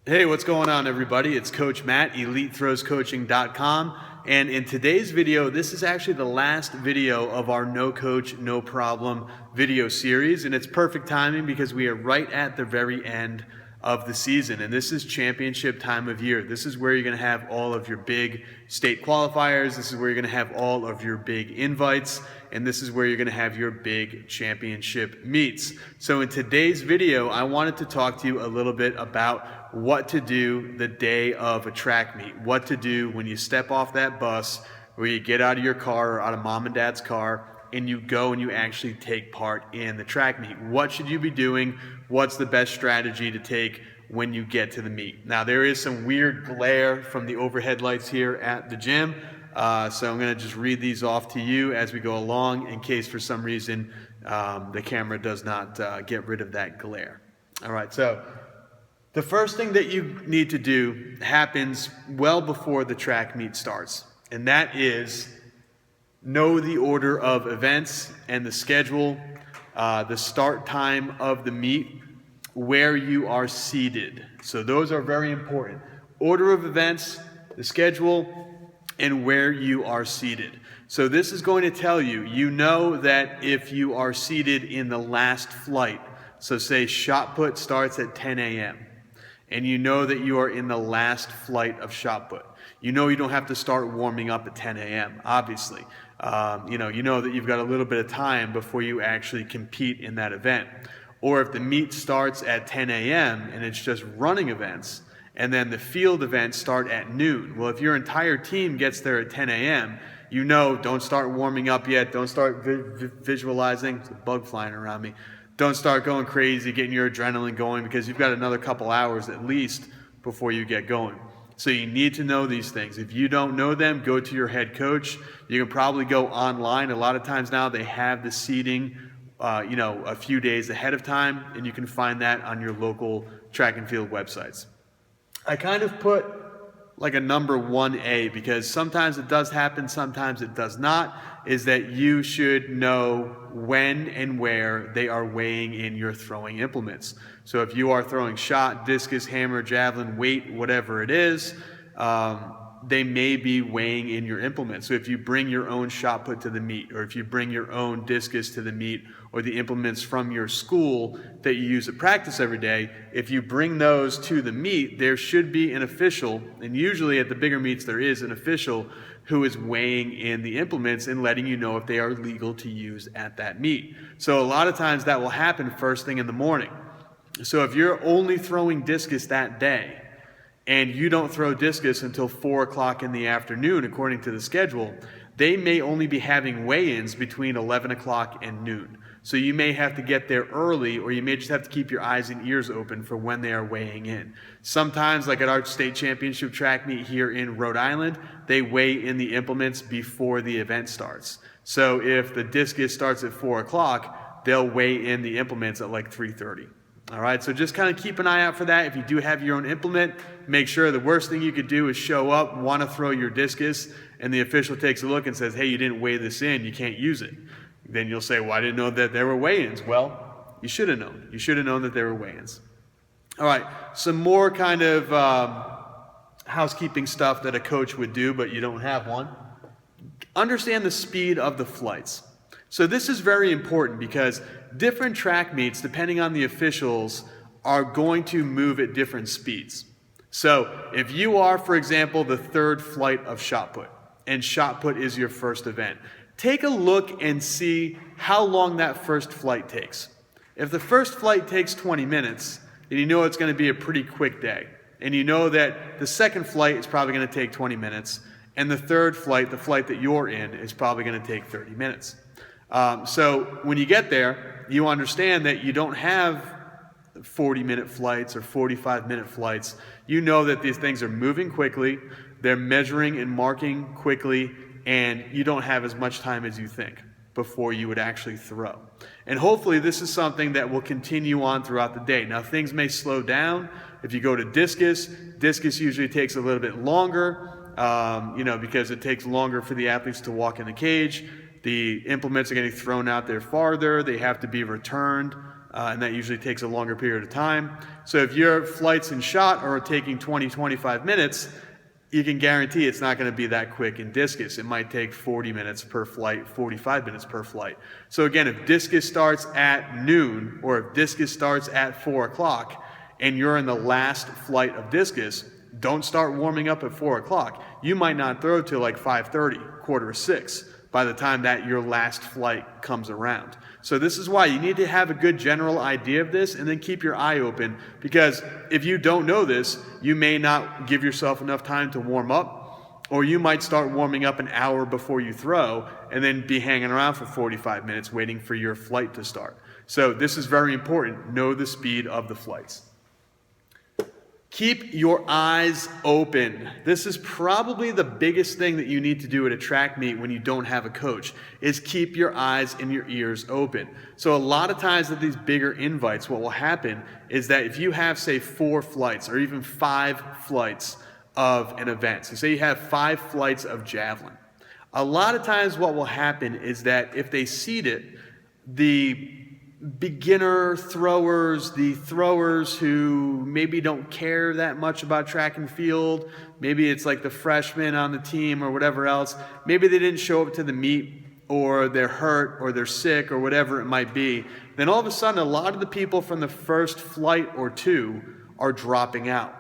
Hey, what's going on, everybody? It's Coach Matt, EliteThrowsCoaching.com, and in today's video, this is actually the last video of our No Coach, No Problem video series, and it's perfect timing because we are right at the very end of the season, and this is championship time of year. This is where you're going to have all of your big state qualifiers. This is where you're going to have all of your big invites, and this is where you're going to have your big championship meets. So in today's video, I wanted to talk to you a little bit about what to do the day of a track meet, what to do when you step off that bus or you get out of your car or out of mom and dad's car and you go and you actually take part in the track meet. What should you be doing? What's the best strategy to take when you get to the meet? Now, there is some weird glare from the overhead lights here at the gym, so I'm going to just read these off to you as we go along in case for some reason the camera does not get rid of that glare. All right, so the first thing that you need to do happens well before the track meet starts, and that is know the order of events and the schedule, the start time of the meet, where you are seated. So those are very important. Order of events, the schedule, and where you are seated. So this is going to tell you, you know that if you are seated in the last flight, so say shot put starts at 10 a.m., and you know that you are in the last flight of shot put. You know you don't have to start warming up at 10 a.m., obviously. You know that you've got a little bit of time before you actually compete in that event. Or if the meet starts at 10 a.m. and it's just running events, and then the field events start at noon. Well, if your entire team gets there at 10 a.m., you know, don't start warming up yet. Don't start visualizing. There's a bug flying around me. Don't start going crazy, getting your adrenaline going, because you've got another couple hours at least before you get going. So you need to know these things. If you don't know them, go to your head coach. You can probably go online. A lot of times now they have the seating, a few days ahead of time, and you can find that on your local track and field websites. I kind of put like a number 1A because sometimes it does happen, sometimes it does not, is that you should know when and where they are weighing in your throwing implements. So if you are throwing shot, discus, hammer, javelin, weight, whatever it is, they may be weighing in your implement. So if you bring your own shot put to the meet, or if you bring your own discus to the meet, or the implements from your school that you use at practice every day, if you bring those to the meet, there should be an official, and usually at the bigger meets there is an official who is weighing in the implements and letting you know if they are legal to use at that meet. So a lot of times that will happen first thing in the morning. So if you're only throwing discus that day, and you don't throw discus until 4 o'clock in the afternoon, according to the schedule, they may only be having weigh-ins between 11 o'clock and noon. So you may have to get there early, or you may just have to keep your eyes and ears open for when they are weighing in. Sometimes, like at our state championship track meet here in Rhode Island, they weigh in the implements before the event starts. So if the discus starts at 4 o'clock, they'll weigh in the implements at like 3:30. All right, so just kind of keep an eye out for that. If you do have your own implement, make sure the worst thing you could do is show up, want to throw your discus, and the official takes a look and says, hey, you didn't weigh this in, you can't use it. Then you'll say, well, I didn't know that there were weigh-ins. Well, you should have known. You should have known that there were weigh-ins. All right, some more kind of housekeeping stuff that a coach would do, but you don't have one. Understand the speed of the flights. So this is very important because different track meets, depending on the officials, are going to move at different speeds. So if you are, for example, the third flight of shot put, and shot put is your first event, take a look and see how long that first flight takes. If the first flight takes 20 minutes, then you know it's going to be a pretty quick day. And you know that the second flight is probably going to take 20 minutes, and the third flight, the flight that you're in, is probably going to take 30 minutes. So when you get there, you understand that you don't have 40-minute flights or 45-minute flights. You know that these things are moving quickly, they're measuring and marking quickly, and you don't have as much time as you think before you would actually throw. And hopefully this is something that will continue on throughout the day. Now things may slow down. If you go to discus, discus usually takes a little bit longer, because it takes longer for the athletes to walk in the cage. The implements are getting thrown out there farther. They have to be returned. and that usually takes a longer period of time. So if your flights in shot are taking 20, 25 minutes, you can guarantee it's not going to be that quick in discus. It might take 40 minutes per flight, 45 minutes per flight. So again, if discus starts at noon, or if discus starts at 4 o'clock, and you're in the last flight of discus, don't start warming up at 4 o'clock. You might not throw till like 5:30, 5:45 by the time that your last flight comes around. So this is why you need to have a good general idea of this and then keep your eye open, because if you don't know this, you may not give yourself enough time to warm up, or you might start warming up an hour before you throw and then be hanging around for 45 minutes waiting for your flight to start. So this is very important. Know the speed of the flights. Keep your eyes open. This is probably the biggest thing that you need to do at a track meet when you don't have a coach, is keep your eyes and your ears open. So a lot of times at these bigger invites, what will happen is that if you have, say, 4 flights or even 5 flights of an event, so say you have 5 flights of javelin, a lot of times what will happen is that if they seed it, the beginner throwers, the throwers who maybe don't care that much about track and field, maybe it's like the freshmen on the team or whatever else, maybe they didn't show up to the meet, or they're hurt or they're sick or whatever it might be, then all of a sudden a lot of the people from the first flight or 2 are dropping out.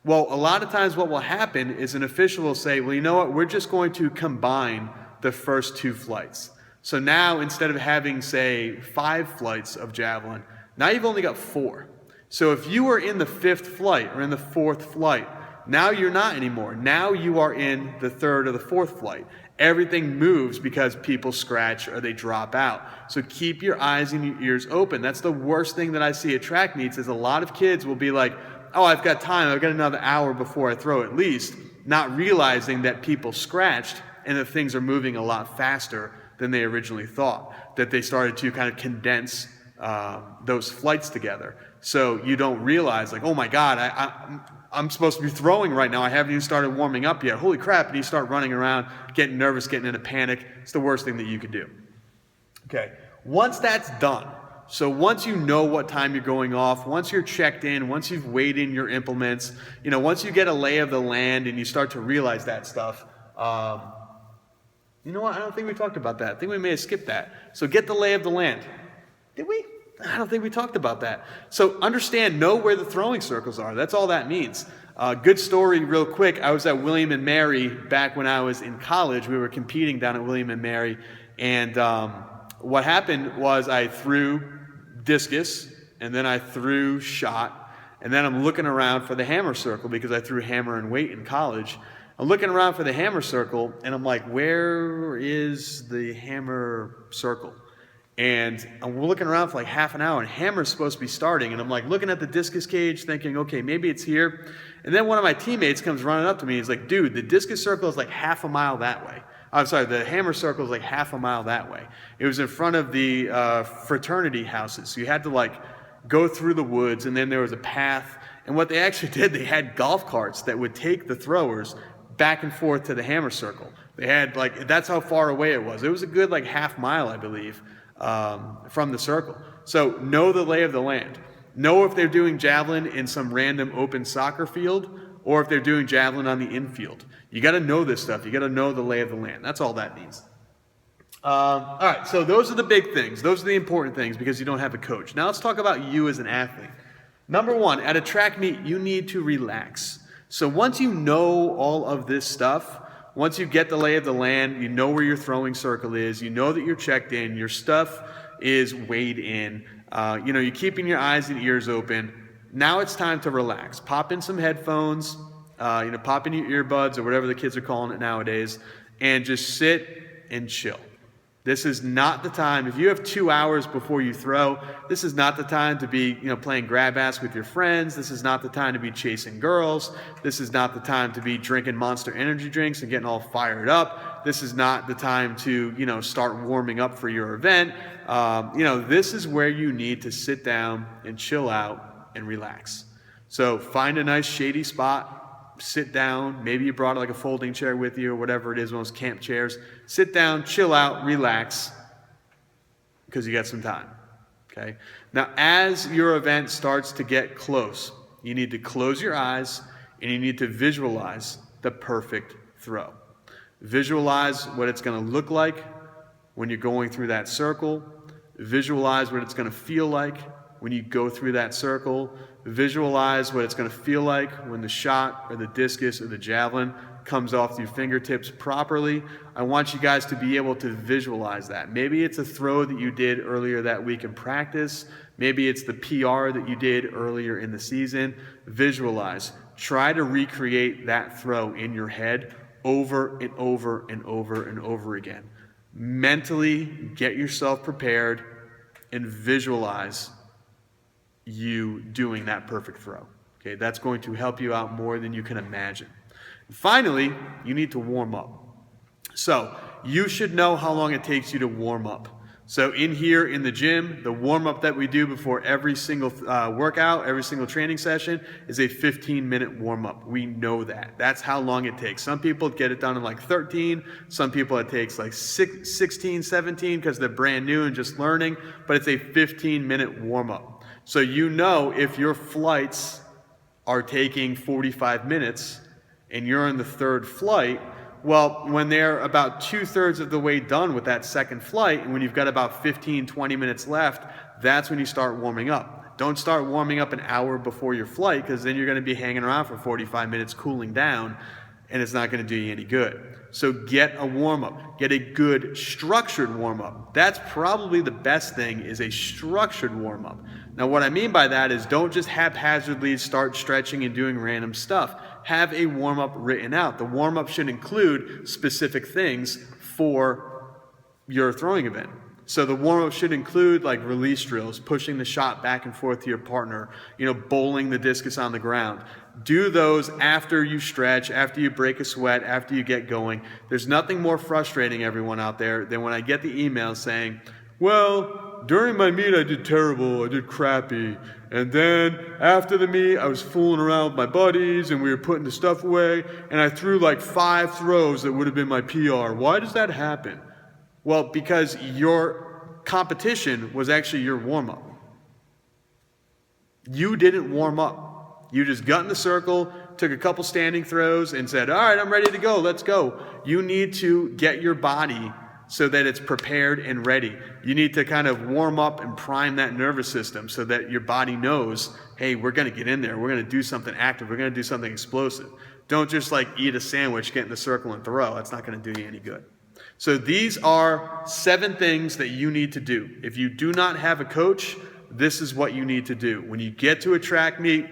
Well, a lot of times what will happen is an official will say, well, you know what, we're just going to combine the first 2 flights. So now instead of having, say, 5 flights of javelin, now you've only got 4. So if you were in the 5th flight or in the 4th flight, now you're not anymore. Now you are in the 3rd or the 4th flight. Everything moves because people scratch or they drop out. So keep your eyes and your ears open. That's the worst thing that I see at track meets, is a lot of kids will be like, oh, I've got time, I've got another hour before I throw at least, not realizing that people scratched and that things are moving a lot faster than they originally thought, that they started to kind of condense those flights together. So you don't realize, like, oh my God, I'm supposed to be throwing right now. I haven't even started warming up yet. Holy crap. And you start running around, getting nervous, getting in a panic. It's the worst thing that you could do. Okay, once that's done, so once you know what time you're going off, once you're checked in, once you've weighed in your implements, you know, once you get a lay of the land and you start to realize that stuff, you know what? I don't think we talked about that. I think we may have skipped that. So get the lay of the land. Did we? I don't think we talked about that. So understand, know where the throwing circles are. That's all that means. Good story real quick. I was at William and Mary back when I was in college. We were competing down at William and Mary. And what happened was I threw discus, and then I threw shot, and then I'm looking around for the hammer circle because I threw hammer and weight in college. I'm looking around for the hammer circle, and I'm like, where is the hammer circle? And I'm looking around for like half an hour, and hammer's supposed to be starting. And I'm like looking at the discus cage thinking, okay, maybe it's here. And then one of my teammates comes running up to me. He's like, dude, the discus circle is like half a mile that way. I'm sorry, the hammer circle is like half a mile that way. It was in front of the fraternity houses. So you had to like go through the woods, and then there was a path. And what they actually did, they had golf carts that would take the throwers back and forth to the hammer circle. They had like, that's how far away it was. It was a good like half mile, I believe, from the circle. So know the lay of the land. Know if they're doing javelin in some random open soccer field or if they're doing javelin on the infield. You got to know this stuff. You got to know the lay of the land. That's all that means. All right, so those are the big things. Those are the important things because you don't have a coach. Now let's talk about you as an athlete. Number one, at a track meet, you need to relax. So once you know all of this stuff, once you get the lay of the land, you know where your throwing circle is, you know that you're checked in, your stuff is weighed in, you're keeping your eyes and ears open. Now it's time to relax. Pop in some headphones, pop in your earbuds or whatever the kids are calling it nowadays, and just sit and chill. This is not the time, if you have 2 hours before you throw, this is not the time to be, playing grab ass with your friends. This is not the time to be chasing girls. This is not the time to be drinking Monster energy drinks and getting all fired up. This is not the time to, start warming up for your event. This is where you need to sit down and chill out and relax. So find a nice shady spot. Sit down, maybe you brought like a folding chair with you or whatever it is, one of those camp chairs. Sit down, chill out, relax, because you got some time. Okay. Now, as your event starts to get close, you need to close your eyes and you need to visualize the perfect throw. Visualize what it's going to look like when you're going through that circle. Visualize what it's going to feel like when you go through that circle. Visualize what it's going to feel like when the shot or the discus or the javelin comes off your fingertips properly. I want you guys to be able to visualize that. Maybe it's a throw that you did earlier that week in practice. Maybe it's the PR that you did earlier in the season. Visualize. Try to recreate that throw in your head over and over and over and over again. Mentally get yourself prepared and visualize you doing that perfect throw. Okay, that's going to help you out more than you can imagine. Finally, you need to warm up. So you should know how long it takes you to warm up. So in here in the gym, the warm up that we do before every single workout, every single training session is a 15-minute warm up. We know that. That's how long it takes. Some people get it done in like 13. Some people it takes like 16, 17 because they're brand new and just learning. But it's a 15-minute warm up. So you know if your flights are taking 45 minutes and you're in the third flight, well, when they're about 2/3 of the way done with that second flight, and when you've got about 15, 20 minutes left, that's when you start warming up. Don't start warming up an hour before your flight, because then you're going to be hanging around for 45 minutes cooling down, and it's not going to do you any good. So get a warm-up. Get a good structured warm-up. That's probably the best thing, is a structured warm-up. Now, what I mean by that is don't just haphazardly start stretching and doing random stuff. Have a warm-up written out. The warm-up should include specific things for your throwing event. So the warm-up should include like release drills, pushing the shot back and forth to your partner, bowling the discus on the ground. Do those after you stretch, after you break a sweat, after you get going. There's nothing more frustrating, everyone out there, than when I get the email saying, well, during my meet I did terrible, I did crappy, and then after the meet I was fooling around with my buddies and we were putting the stuff away and I threw like 5 throws that would have been my PR. Why does that happen? Well, because your competition was actually your warm-up. You didn't warm up. You just got in the circle, took a couple standing throws and said, all right, I'm ready to go, let's go. You need to get your body so that it's prepared and ready. You need to kind of warm up and prime that nervous system so that your body knows, hey, we're gonna get in there, we're gonna do something active, we're gonna do something explosive. Don't just like eat a sandwich, get in the circle and throw. That's not gonna do you any good. So these are 7 things that you need to do. If you do not have a coach, this is what you need to do. When you get to a track meet,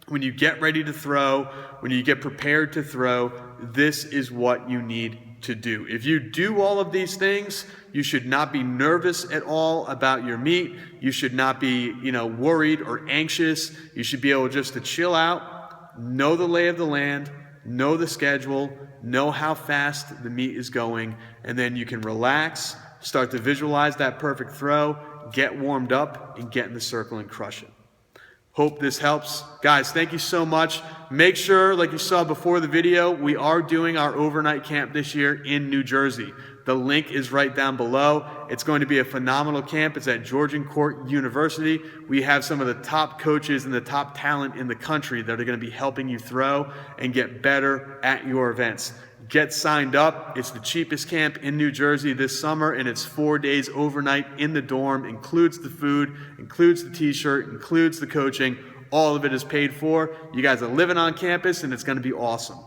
when you get ready to throw, when you get prepared to throw, this is what you need to do. If you do all of these things, you should not be nervous at all about your meet. You should not be, worried or anxious. You should be able just to chill out, know the lay of the land, know the schedule, know how fast the meet is going, and then you can relax, start to visualize that perfect throw, get warmed up, and get in the circle and crush it. Hope this helps. Guys, thank you so much. Make sure, like you saw before the video, we are doing our overnight camp this year in New Jersey. The link is right down below. It's going to be a phenomenal camp. It's at Georgian Court University. We have some of the top coaches and the top talent in the country that are going to be helping you throw and get better at your events. Get signed up. It's the cheapest camp in New Jersey this summer, and it's 4 days overnight in the dorm. Includes the food, includes the t-shirt, includes the coaching. All of it is paid for. You guys are living on campus, and it's going to be awesome.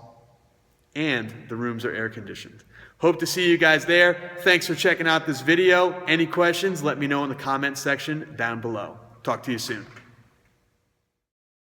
And the rooms are air conditioned. Hope to see you guys there. Thanks for checking out this video. Any questions, let me know in the comment section down below. Talk to you soon.